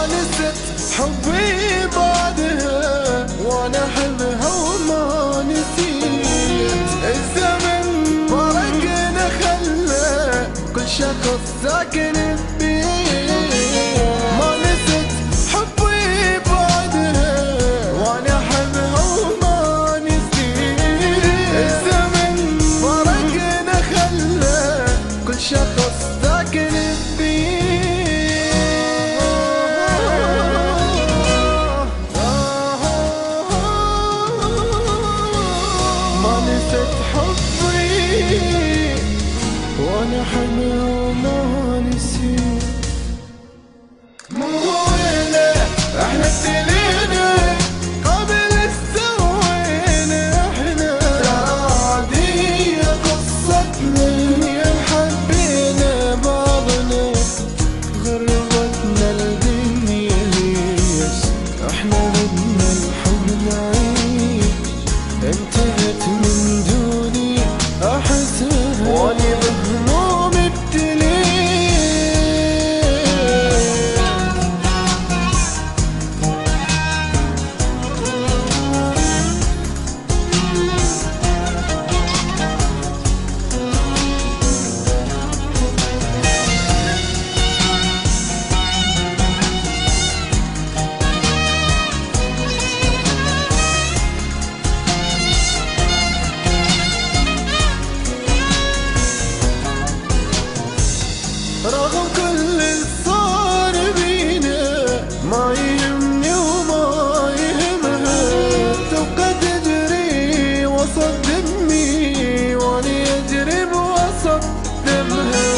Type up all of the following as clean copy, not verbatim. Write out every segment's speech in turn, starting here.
نست حبي بعدها وانا احبها وما نسيت. الزمن فرقنا خلى كل شخص ساكن ببيت. ما نست حبي بعدها وانا احبها وما نسيت. الزمن فرقنا خلى كل شخص ساكن ببيت. وانا حمل وما نسيت. مو هنا احنا ابتلينا قبل استوينا احنا. عادية قصتنا يا حبينا بعضنا. غربتنا الدنيا ليش احنا بدنا الحب نعيش. انتهت من دوني احسها واني بهموم ابتليت. رغم كل اللي صار بينا ما يهمني وما يهمها. تبقى تجري وسط دمي واني اجري بوسط دمها.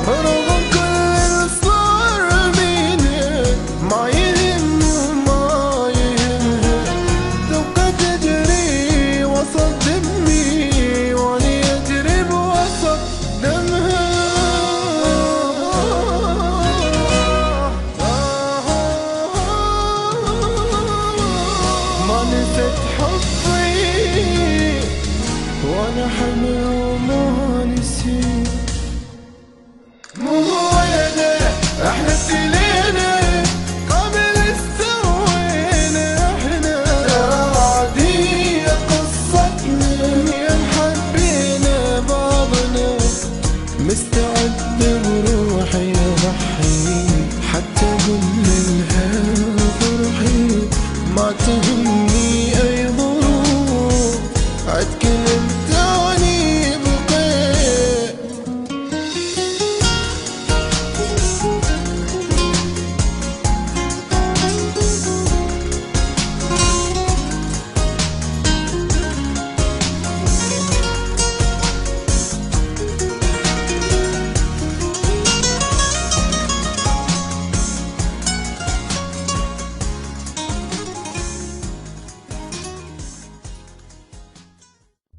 رغم كل اللي صار بينا ما يهمني وما يهمها. تبقى تجري وسط دمي واني اجري بوسط دمها. ما نسيت حبي وانا حمل وما نسيت. مو هنا احنا ابتلينا قبل استوينا احنا. عادية قصتنا يا حبينا بعضنا. مستعد بروحي اضحي حتى اقول لها فرحي. ما تهم